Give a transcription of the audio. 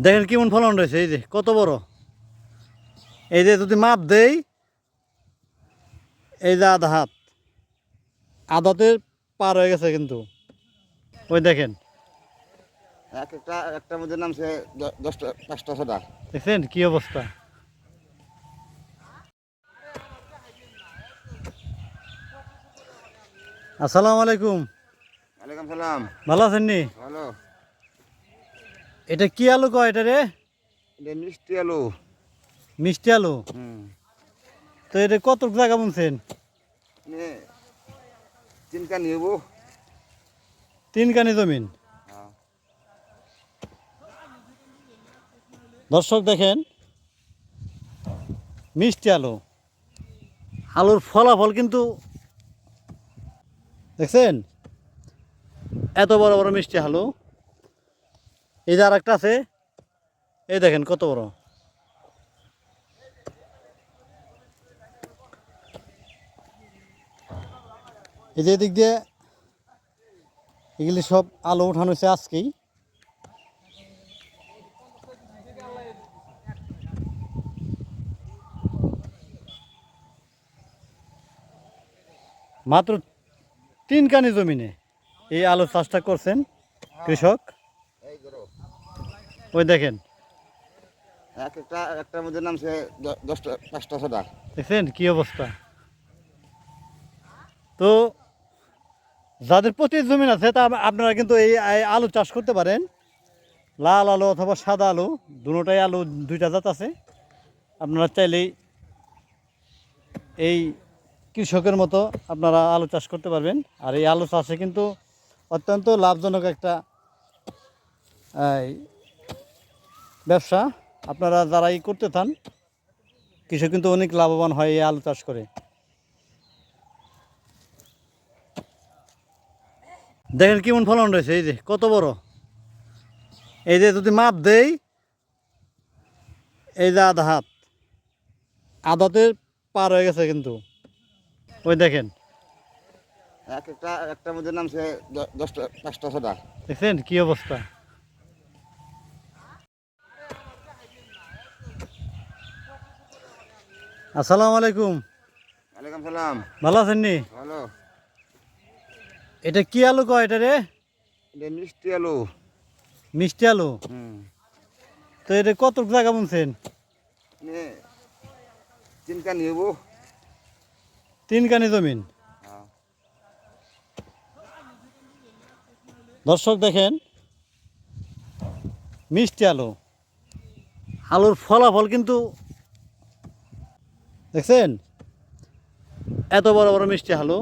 দেখেন কেমন ফলন রয়েছে, এই যে কত বড়। এই যে যদি মাপ দেই, এই যে আধা হাত, আধাতে পার হয়ে গেছে কিন্তু। ওই দেখেন, একটার মধ্যে নামছে 10টা 5টা 6টা। দেখছেন কি অবস্থা। আসসালামু আলাইকুম। ওয়ালাইকুম সালাম। ভালো আছেন নি? ভালো। এটা কি আলু কয় এটা রে? এটা মিষ্টি আলু। মিষ্টি আলু। হুম। তো এটা কত জায়গা বুনছেন? মানে 3 কানি হবো। 3 কানি জমিন। হ্যাঁ। দর্শক দেখেন, মিষ্টি আলু, আলুর ফলাফল কিন্তু দেখছেন, এত বড় বড় মিষ্টি আলু। এই যে আর একটা আছে, এই দেখেন কত বড়। এই যে এদিক দিয়ে এগুলি সব আলু উঠানো হয়েছে আজকেই। মাত্র 3 কানি জমিনে এই আলু চাষটা করছেন কৃষক। এই ধরো। ওই দেখেন, একটার মধ্যে নামছে 10টা 5টা 6টা। দেখছেন কি অবস্থা। তো যাদের প্রতি জমিন আছে তা আপনারা কিন্তু এই আলু চাষ করতে পারেন। লাল আলু অথবা সাদা আলু, দুটোটাই আলু, দুইটা জাত আছে। আপনারা চাইলেই এই কৃষকের মতো আপনারা আলু চাষ করতে পারবেন। আর এই আলু চাষে কিন্তু অত্যন্ত লাভজনক একটা এই ব্যবসা। আপনারা যারা করতে চান, কৃষক কিন্তু অনেক লাভবান হয় এই আলু চাষ করে। দেখেন কেমন ফলন রয়েছে, এই যে কত বড়। এই যে যদি মাপ দেই, এই যে আধা হাত, আধাতে পার হয়ে গেছে কিন্তু। ওই দেখেন, একটার মধ্যে নামছে 10টা 5টা 6টা। দেখছেন কি অবস্থা। আসসালামু আলাইকুম। ওয়ালাইকুম সালাম। ভালো আছেন নি? ভালো। এটা কি আলু কয় এটা রে? এটা মিষ্টি আলু। মিষ্টি আলু। হুম। তো এটা কত জায়গা বুনছেন? মানে 3 কানি হবো। 3 কানি জমিন। হ্যাঁ। দর্শক দেখেন, মিষ্টি আলু, আলুর ফলাফল কিন্তু দেখছেন, এত বড় বড় মিষ্টি আলু।